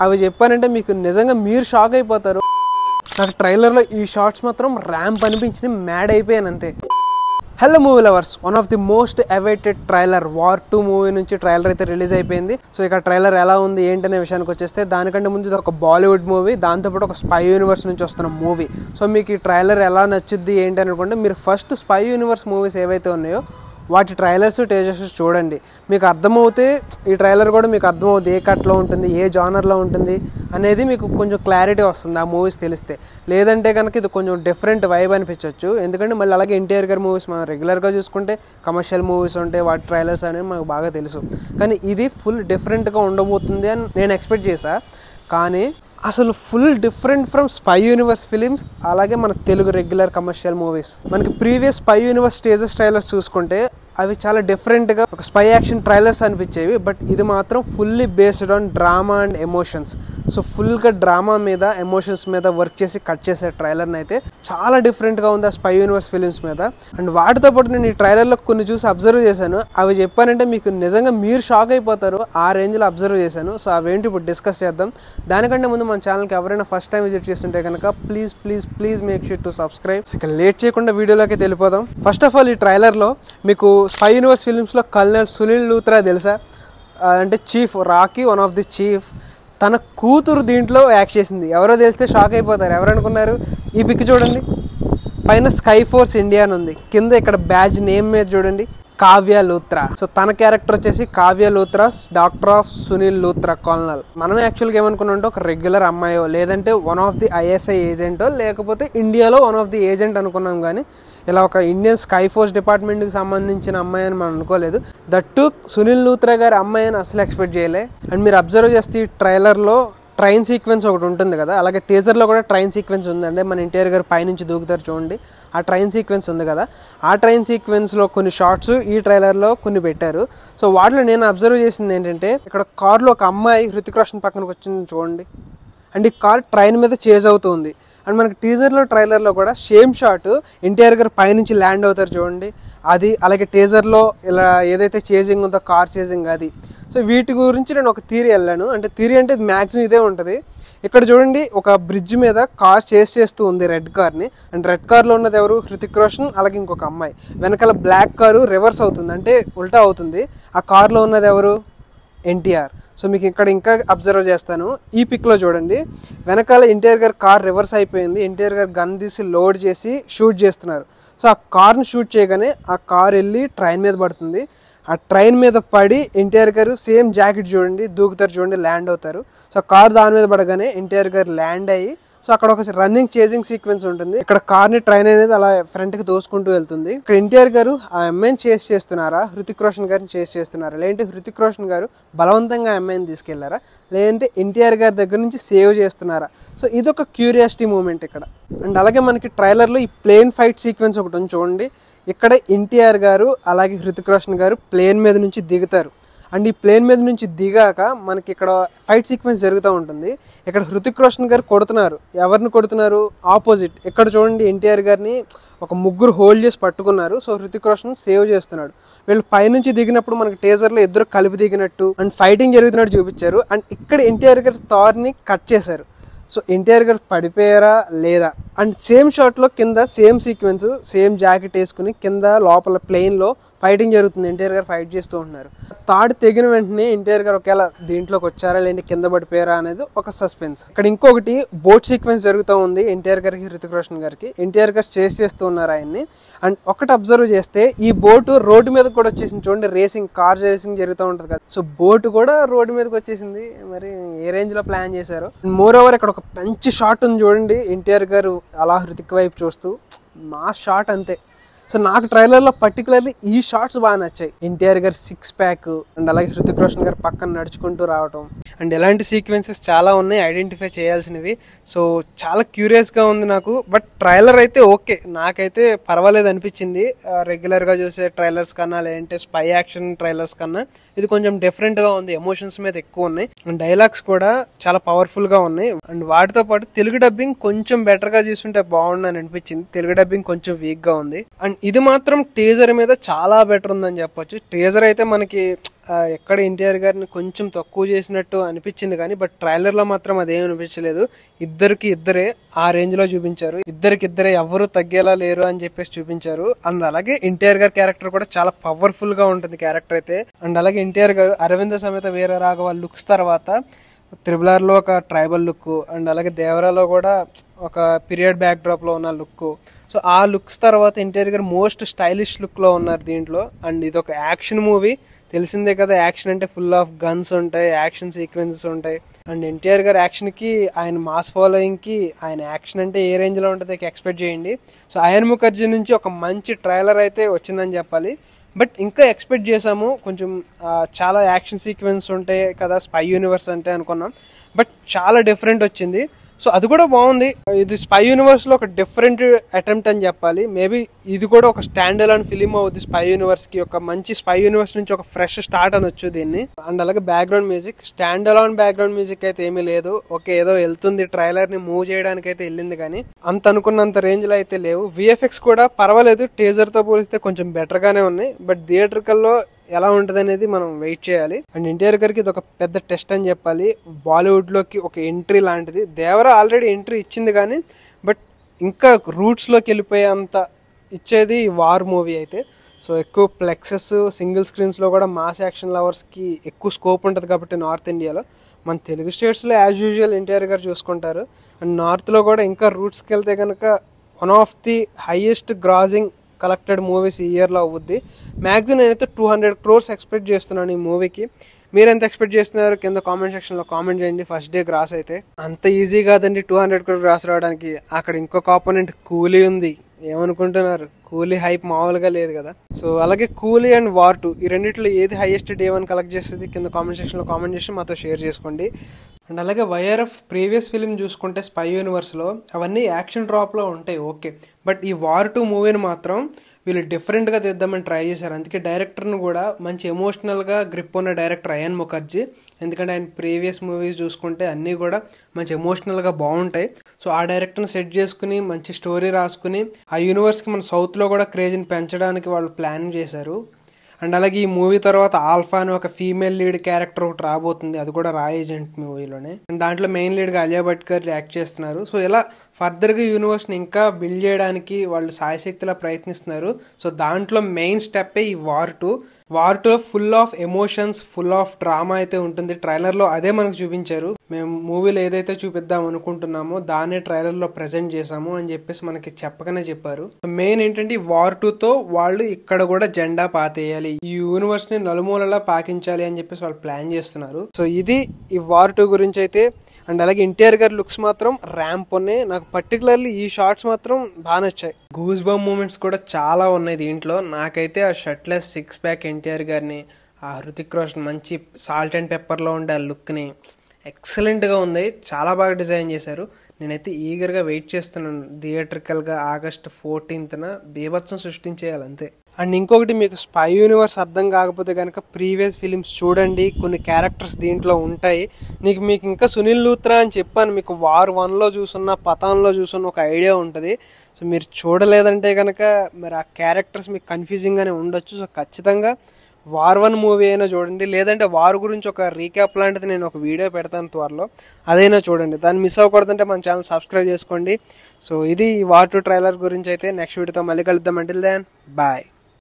అవి చెప్పానంటే మీకు నిజంగా మీరు షాక్ అయిపోతారు. నాకు ట్రైలర్లో ఈ షార్ట్స్ మాత్రం ర్యాంప్ అనిపించి మ్యాడ్ అయిపోయాను అంతే. Hello movie lovers, one of the most awaited trailer war 2 movie నుంచి ట్రైలర్ అయితే రిలీజ్ అయిపోయింది. సో ఇక ట్రైలర్ ఎలా ఉంది ఏంటనే విషయానికి వచ్చేస్తే, దానికంటే ముందు ఇది ఒక బాలీవుడ్ మూవీ, దాంతోపాటు ఒక స్పై యూనివర్స్ నుంచి వస్తున్న మూవీ. సో మీకు ఈ ట్రైలర్ ఎలా నచ్చుద్ది ఏంటి అనుకుంటే, మీరు ఫస్ట్ స్పై యూనివర్స్ మూవీస్ ఏవైతే ఉన్నాయో వాటి ట్రైలర్స్ టేజర్స్ చూడండి. మీకు అర్థమవుతే ఈ ట్రైలర్ కూడా మీకు అర్థమవుతుంది ఏ కట్లో ఉంటుంది, ఏ జానర్లో ఉంటుంది అనేది మీకు కొంచెం క్లారిటీ వస్తుంది ఆ మూవీస్ తెలిస్తే. లేదంటే కనుక ఇది కొంచెం డిఫరెంట్ వైబ్ అనిపించవచ్చు. ఎందుకంటే మళ్ళీ అలాగే ఎన్టీఆర్ గారి మూవీస్ మనం రెగ్యులర్గా చూసుకుంటే కమర్షియల్ మూవీస్ ఉంటాయి, వాటి ట్రైలర్స్ అనేవి మాకు బాగా తెలుసు. కానీ ఇది ఫుల్ డిఫరెంట్గా ఉండబోతుంది అని నేను ఎక్స్పెక్ట్ చేశా. కానీ అసలు full different from spy universe films, అలాగే మన తెలుగు రెగ్యులర్ కమర్షియల్ మూవీస్. మనకి previous spy universe teasers trailers చూసుకుంటే అవి చాలా డిఫరెంట్గా ఒక స్పై యాక్షన్ ట్రైలర్స్ అనిపించేవి. బట్ ఇది మాత్రం fully based on drama and emotions. So ఫుల్గా డ్రామా మీద ఎమోషన్స్ మీద వర్క్ చేసి కట్ చేసే ట్రైలర్ని అయితే చాలా డిఫరెంట్గా ఉంది ఆ స్పై యూనివర్స్ ఫిలిమ్స్ మీద. అండ్ వాటితో పాటు నేను ఈ ట్రైలర్లో కొన్ని చూసి అబ్జర్వ్ చేశాను. అవి చెప్పానంటే మీకు నిజంగా మీరు షాక్ అయిపోతారు, ఆ రేంజ్లో అబ్జర్వ్ చేశాను. సో అవేంటి ఇప్పుడు డిస్కస్ చేద్దాం. దానికంటే ముందు మన ఛానల్కి ఎవరైనా ఫస్ట్ టైం విజిట్ చేస్తుంటే కనుక please please please make sure to subscribe. ఇక లేట్ చేయకుండా వీడియోలోకి వెళ్ళిపోదాం. ఫస్ట్ ఆఫ్ ఆల్ ఈ ట్రైలర్లో మీకు స్పై యూనివర్స్ ఫిలిమ్స్లో కల్నల్ సునీల్ లూత్రా తెలుసా? అంటే chief, Rocky one of the chief. తన కూతురు దీంట్లో యాక్ట్ చేసింది. ఎవరో తెలిస్తే షాక్ అయిపోతారు. ఎవరనుకున్నారు? ఈ పిక్ చూడండి, పైన స్కై ఫోర్స్ ఇండియా అని ఉంది, కింద ఇక్కడ బ్యాడ్జ్ నేమ్ మీద చూడండి కావ్య లూత్రా. సో తన క్యారెక్టర్ వచ్చేసి Kavya Luthra, doctor of Sunil Luthra colonel. మనం యాక్చువల్గా ఏమనుకున్నాం, ఒక రెగ్యులర్ అమ్మాయో లేదంటే వన్ ఆఫ్ ది ఐఎస్ఐ ఏజెంటో లేకపోతే ఇండియాలో వన్ ఆఫ్ ది ఏజెంట్ అనుకున్నాం. కానీ ఇలా ఒక ఇండియన్ స్కై ఫోర్స్ డిపార్ట్మెంట్కి సంబంధించిన అమ్మాయి అని మనం అనుకోలేదు. దట్టు సునీల్ లూత్రా గారి అమ్మాయి అని అసలు ఎక్స్పెక్ట్ చేయలే. అండ్ మీరు అబ్జర్వ్ చేస్తే ఈ ట్రైలర్లో ట్రైన్ సీక్వెన్స్ ఒకటి ఉంటుంది కదా, అలాగే టీజర్లో కూడా ట్రైన్ సీక్వెన్స్ ఉందండి. మన ఎన్టీఆర్ గారు పైనుంచి దూకుతారు చూడండి, ఆ ట్రైన్ సీక్వెన్స్ ఉంది కదా. ఆ ట్రైన్ సీక్వెన్స్లో కొన్ని షార్ట్స్ ఈ ట్రైలర్లో కొన్ని పెట్టారు. సో వాటిలో నేను అబ్జర్వ్ చేసింది ఏంటంటే, ఇక్కడ కార్లో ఒక అమ్మాయి హృతిక్ రోషన్ పక్కనకి వచ్చింది చూడండి. అండ్ ఈ కార్ ట్రైన్ మీద చేజ్ అవుతుంది. అండ్ మనకి టీజర్లో ట్రైలర్లో కూడా సేమ్ షాట్ ఎన్టీఆర్ గారు పైనుంచి ల్యాండ్ అవుతారు చూడండి, అది. అలాగే టీజర్లో ఇలా ఏదైతే చేజింగ్ ఉందో కార్ చేజింగ్ అది. సో వీటి గురించి నేను ఒక థియరీ వెళ్ళాను. అంటే థియరీ అంటే మ్యాక్సిమం ఇదే ఉంటుంది. ఇక్కడ చూడండి, ఒక బ్రిడ్జ్ మీద కార్ చేస్ చేస్తూ ఉంది రెడ్ కార్ని. అండ్ రెడ్ కార్లో ఉన్నది ఎవరు? హృతిక్ రోషన్, అలాగే ఇంకొక అమ్మాయి. వెనకాల బ్లాక్ కారు రివర్స్ అవుతుంది, అంటే ఉల్టా అవుతుంది. ఆ కార్లో ఉన్నది ఎవరు? ఎన్టీఆర్. సో మీకు ఇక్కడ ఇంకా అబ్జర్వ్ చేస్తాను, ఈ పిక్లో చూడండి, వెనకాల ఎన్టీఆర్ గారు కార్ రివర్స్ అయిపోయింది. ఎన్టీఆర్ గారు గన్ తీసి లోడ్ చేసి షూట్ చేస్తున్నారు. సో ఆ కార్ని షూట్ చేయగానే ఆ కార్ వెళ్ళి ట్రైన్ మీద పడుతుంది. ఆ ట్రైన్ మీద పడి ఎన్టీఆర్ గారు సేమ్ జాకెట్ చూడండి దూకుతారు చూడండి, ల్యాండ్ అవుతారు. సో కార్ దాని మీద పడగానే ఎన్టీఆర్ గారు ల్యాండ్ అయ్యి, సో అక్కడ ఒక రన్నింగ్ చేజింగ్ సీక్వెన్స్ ఉంటుంది. ఇక్కడ కార్ని ట్రైన్ అనేది అలా ఫ్రంట్కి తోసుకుంటూ వెళ్తుంది. ఇక్కడ ఎన్టీఆర్ గారు ఆ అమ్మాయిని చేస్ చేస్తున్నారా, హృతిక్ రోషన్ గారిని చేస్ చేస్తున్నారా, లేదంటే హృతిక్ రోషన్ గారు బలవంతంగా ఆ అమ్మాయిని తీసుకెళ్లారా, లేదంటే ఎన్టీఆర్ గారి దగ్గర నుంచి సేవ్ చేస్తున్నారా? సో ఇదొక క్యూరియాసిటీ మూమెంట్ ఇక్కడ. అండ్ అలాగే మనకి ట్రైలర్లో ఈ ప్లేన్ ఫైట్ సీక్వెన్స్ ఒకటి ఉంది చూడండి. ఇక్కడ ఎన్టీఆర్ గారు అలాగే హృతిక్ రోషన్ గారు ప్లేన్ మీద నుంచి దిగుతారు. అండ్ ఈ ప్లేన్ మీద నుంచి దిగాక మనకి ఇక్కడ ఫైట్ సీక్వెన్స్ జరుగుతూ ఉంటుంది. ఇక్కడ హృతిక్ రోషన్ గారు కొడుతున్నారు. ఎవరిని కొడుతున్నారు? ఆపోజిట్. ఇక్కడ చూడండి, ఎన్టీఆర్ గారిని ఒక ముగ్గురు హోల్డ్ చేసి పట్టుకున్నారు. సో హృతిక్ రోషన్ సేవ్ చేస్తున్నాడు. వీళ్ళు పైనుంచి దిగినప్పుడు మనకి టీజర్లో ఇద్దరు కలిపి దిగినట్టు అండ్ ఫైటింగ్ జరుగుతున్నట్టు చూపించారు. అండ్ ఇక్కడ ఎన్టీఆర్ గారి థార్ని కట్ చేశారు. సో ఎన్టీఆర్ గారు పడిపోయారా లేదా? అండ్ సేమ్ షాట్లో కింద సేమ్ సీక్వెన్స్, సేమ్ జాకెట్ వేసుకుని కింద లోపల ప్లేన్లో ఫైటింగ్ జరుగుతుంది. ఎన్టీఆర్ గారు ఫైట్ చేస్తూ ఉంటున్నారు. తాడు తెగిన వెంటనే ఎన్టీఆర్ గారు ఒకవేళ దీంట్లోకి వచ్చారా లేదంటే కింద పడిపోయారా అనేది ఒక సస్పెన్స్. ఇక్కడ ఇంకొకటి బోట్ సీక్వెన్స్ జరుగుతూ ఉంది ఎన్టీఆర్ గారికి, హృతిక్ రోషన్ గారికి. ఎన్టీఆర్ గారు చేస్ చేస్తూ ఉన్నారు ఆయన్ని. అండ్ ఒకటి అబ్జర్వ్ చేస్తే ఈ బోటు రోడ్డు మీదకి కూడా వచ్చేసింది చూడండి. రేసింగ్, కార్ రేసింగ్ జరుగుతూ ఉంటుంది కదా. సో బోటు కూడా రోడ్డు మీదకి వచ్చేసింది. మరి ఏ రేంజ్లో ప్లాన్ చేశారు? మోర్ ఓవర్ ఇక్కడ ఒక మంచి షాట్ ఉంది చూడండి, ఎన్టీఆర్ గారు అలా హృతిక్ వైపు చూస్తూ. మా షాట్ అంతే. సో నాకు ట్రైలర్లో పర్టికులర్లీ ఈ షార్ట్స్ బాగా నచ్చాయి. ఎన్టీఆర్ గారు 6 ప్యాక్ అండ్ అలాగే హృతిక్ రోషన్ గారు పక్కన నడుచుకుంటూ రావటం అండ్ ఎలాంటి సీక్వెన్సెస్ చాలా ఉన్నాయి ఐడెంటిఫై చేయాల్సినవి. సో చాలా క్యూరియస్గా ఉంది నాకు. బట్ ట్రైలర్ అయితే ఓకే, నాకైతే పర్వాలేదు అనిపించింది. రెగ్యులర్గా చూసే ట్రైలర్స్ కన్నా లేదంటే స్పై యాక్షన్ ట్రైలర్స్ కన్నా ఇది కొంచెం డిఫరెంట్గా ఉంది. ఎమోషన్స్ మీద ఎక్కువ ఉన్నాయి అండ్ డైలాగ్స్ కూడా చాలా పవర్ఫుల్గా ఉన్నాయి. అండ్ వాటితో పాటు తెలుగు డబ్బింగ్ కొంచెం బెటర్గా చూస్తుంటే బాగుండని అనిపించింది. తెలుగు డబ్బింగ్ కొంచెం వీక్గా ఉంది. అండ్ ఇది మాత్రం టీజర్ మీద చాలా బెటర్ ఉందని చెప్పొచ్చు. టీజర్ అయితే మనకి ఎక్కడ ఎన్టీఆర్ గారిని కొంచెం తక్కువ చేసినట్టు అనిపించింది కానీ బట్ ట్రైలర్లో మాత్రం అదేం అనిపించలేదు. ఇద్దరే ఆ రేంజ్లో చూపించారు. ఇద్దరే ఎవరు తగ్గేలా లేరు అని చెప్పేసి చూపించారు. అండ్ అలాగే ఎన్టీఆర్ గారి క్యారెక్టర్ కూడా చాలా పవర్ఫుల్గా ఉంటుంది క్యారెక్టర్ అయితే. అండ్ అలాగే ఎన్టీఆర్ గారు అరవింద సమేత వీర రాఘవ లుక్స్ తర్వాత త్రిబుల్-ఆర్లో ఒక ట్రైబల్ లుక్ అండ్ అలాగే దేవరాలో కూడా ఒక పీరియడ్ బ్యాక్ డ్రాప్లో ఉన్న లుక్. సో ఆ లుక్స్ తర్వాత ఎన్టీఆర్ గారు మోస్ట్ స్టైలిష్ లుక్లో ఉన్నారు దీంట్లో. అండ్ ఇది ఒక యాక్షన్ మూవీ, తెలిసిందే కదా, యాక్షన్ అంటే ఫుల్ ఆఫ్ గన్స్ ఉంటాయి, యాక్షన్ సీక్వెన్సెస్ ఉంటాయి. అండ్ ఎన్టీఆర్ గారు యాక్షన్కి, ఆయన మాస్ ఫాలోయింగ్కి, ఆయన యాక్షన్ అంటే ఏ రేంజ్లో ఉంటుందో ఎక్స్పెక్ట్ చేయండి. సో అయాన్ ముఖర్జీ నుంచి ఒక మంచి ట్రైలర్ అయితే వచ్చిందని చెప్పాలి. బట్ ఇంకా ఎక్స్పెక్ట్ చేసాము కొంచెం చాలా యాక్షన్ సీక్వెన్స్ ఉంటాయి కదా స్పై యూనివర్స్ అంటే అనుకున్నాం, బట్ చాలా డిఫరెంట్ వచ్చింది. సో అది కూడా బాగుంది. ఇది స్పై యూనివర్స్లో ఒక డిఫరెంట్ అటెంప్ట్ అని చెప్పాలి. మేబీ ఇది కూడా ఒక స్టాండ్ అలోన్ ఫిలిం అవుతుంది స్పై యూనివర్స్కి. ఒక మంచి స్పై యూనివర్స్ నుంచి ఒక ఫ్రెష్ స్టార్ట్ అనొచ్చు దీన్ని. అండ్ అలాగే background music, stand alone background music అయితే ఏమీ లేదు. ఓకే, ఏదో వెళ్తుంది, ట్రైలర్ని మూవ్ చేయడానికి అయితే వెళ్ళింది కానీ అంత అనుకున్నంత రేంజ్లో అయితే లేవు. విఎఫ్ఎక్స్ కూడా పర్వాలేదు, టీజర్తో పోలిస్తే కొంచెం బెటర్గానే ఉన్నాయి. బట్ థియేటర్కల్లో ఎలా ఉంటుంది అనేది మనం వెయిట్ చేయాలి. అండ్ ఎన్టీఆర్ గారికి ఇది ఒక పెద్ద టెస్ట్ అని చెప్పాలి. బాలీవుడ్లోకి ఒక ఎంట్రీ లాంటిది. దేవరా ఆల్రెడీ ఎంట్రీ ఇచ్చింది కానీ బట్ ఇంకా రూట్స్లోకి వెళ్ళిపోయే అంత ఇచ్చేది వార్ మూవీ అయితే. సో ఎక్కువ ప్లెక్సెస్, సింగిల్ స్క్రీన్స్లో కూడా మాస్ యాక్షన్ లవర్స్కి ఎక్కువ స్కోప్ ఉంటుంది కాబట్టి నార్త్ ఇండియాలో. మన తెలుగు స్టేట్స్లో యాజ్ యూజువల్ ఎన్టీఆర్ గారు చూసుకుంటారు. అండ్ నార్త్లో కూడా ఇంకా రూట్స్కి వెళ్తే కనుక one of the highest grossing collected movies ఈ ఇయర్లో అవుద్ది. మ్యాక్సిమం నేనైతే 200 crores ఎక్స్పెక్ట్ చేస్తున్నాను ఈ మూవీకి. మీరు ఎంత ఎక్స్పెక్ట్ చేస్తున్నారు కింద కామెంట్ సెక్షన్లో కామెంట్ చేయండి. ఫస్ట్ డే గ్రాస్ అయితే అంత ఈజీ కాదండి 200 crores గ్రాస్ రావడానికి. అక్కడ ఇంకొక ఆపోనెంట్ కూలీ ఉంది, ఏమనుకుంటున్నారు? కూలీ హైప్ మామూలుగా లేదు కదా. సో అలాగే కూలీ అండ్ వార్ 2 ఈ రెండిట్లో ఏది హైయెస్ట్ డే 1 కలెక్ట్ చేస్తుంది కింద కామెంట్ సెక్షన్లో కామెంట్ చేసి మాతో షేర్ చేసుకోండి. అండ్ అలాగే వైఆర్ఎఫ్ ప్రీవియస్ ఫిలిం చూసుకుంటే స్పై యూనివర్స్లో అవన్నీ యాక్షన్ డ్రాప్లో ఉంటాయి ఓకే, బట్ ఈ వార్ 2 మూవీని మాత్రం వీళ్ళు డిఫరెంట్గా తీద్దామని ట్రై చేశారు. అందుకే డైరెక్టర్ను కూడా మంచి ఎమోషనల్గా గ్రిప్ ఉన్న డైరెక్టర్ అయాన్ ముఖర్జీ. ఎందుకంటే ఆయన ప్రీవియస్ మూవీస్ చూసుకుంటే అన్నీ కూడా మంచి ఎమోషనల్గా బాగుంటాయి. సో ఆ డైరెక్టర్ని సెట్ చేసుకుని మంచి స్టోరీ రాసుకుని ఆ యూనివర్స్కి మన సౌత్లో కూడా క్రేజ్ని పెంచడానికి వాళ్ళు ప్లాన్ చేశారు. అండ్ అలాగే ఈ మూవీ తర్వాత ఆల్ఫా అని ఒక ఫీమేల్ లీడ్ క్యారెక్టర్ ఒకటి రాబోతుంది, అది కూడా రా ఏజెంట్ మూవీలోనే. అండ్ దాంట్లో మెయిన్ లీడ్గా అలియా భట్ గారు యాక్ట్ చేస్తున్నారు. సో ఇలా ఫర్దర్గా యూనివర్స్ని ఇంకా బిల్డ్ చేయడానికి వాళ్ళు సాయశక్తిలా ప్రయత్నిస్తున్నారు. సో దాంట్లో మెయిన్ స్టెప్పే ఈ war 2. War 2 full of emotions, full of drama అయితే ఉంటుంది. ట్రైలర్లో అదే మనకు చూపించారు. మేము మూవీలో ఏదైతే చూపిద్దాం అనుకుంటున్నామో దాన్నే ట్రైలర్లో ప్రజెంట్ చేసాము అని చెప్పేసి మనకి చెప్పగానే చెప్పారు. మెయిన్ ఏంటంటే ఈ వార్ 2తో వాళ్ళు ఇక్కడ కూడా జెండా పాతేయాలి, ఈ యూనివర్స్ ని నలుమూలలా పాకించాలి అని చెప్పేసి వాళ్ళు ప్లాన్ చేస్తున్నారు. సో ఇది ఈ వార్ 2 గురించి అయితే. అండ్ అలాగే ఎన్టీఆర్ గారి లుక్స్ మాత్రం ర్యాంప్ ఉన్నాయి. నాకు పర్టికులర్లీ ఈ షార్ట్స్ మాత్రం బాగా నచ్చాయి. గూస్ బంప్ మూమెంట్స్ కూడా చాలా ఉన్నాయి దీంట్లో. నాకైతే ఆ షర్ట్లెస్ 6 ప్యాక్ ఎన్టీఆర్ గారిని, ఆ హృతిక్ రోషన్ మంచి సాల్ట్ అండ్ పెప్పర్లో ఉండే ఆ లుక్ని ఎక్సలెంట్గా ఉంది, చాలా బాగా డిజైన్ చేశారు. నేనైతే ఈగర్గా వెయిట్ చేస్తున్నాను. థియేట్రికల్గా August 14th బీభత్సం సృష్టించేయాలి అంతే. అండ్ ఇంకొకటి, మీకు స్పై యూనివర్స్ అర్థం కాకపోతే కనుక ప్రీవియస్ ఫిలిమ్స్ చూడండి, కొన్ని క్యారెక్టర్స్ దీంట్లో ఉంటాయి. మీకు ఇంకా సునీల్ లూత్రా అని చెప్పాను, మీకు వార్ 1లో చూసున్న, పతాన్లో చూసున్న ఒక ఐడియా ఉంటుంది. సో మీరు చూడలేదంటే కనుక మరి ఆ క్యారెక్టర్స్ మీకు కన్ఫ్యూజింగ్గానే ఉండొచ్చు. సో ఖచ్చితంగా వార్ 1 మూవీ అయినా చూడండి, లేదంటే వార్ గురించి ఒక రీక్యాప్ లాంటిది నేను ఒక వీడియో పెడతాను త్వరలో, అదైనా చూడండి. దాన్ని మిస్ అవ్వకూడదంటే మన ఛానల్ సబ్స్క్రైబ్ చేసుకోండి. సో ఇది వార్ 2 ట్రైలర్ గురించి అయితే. నెక్స్ట్ వీడియోతో మళ్ళీ కలుద్దాం. Until then bye.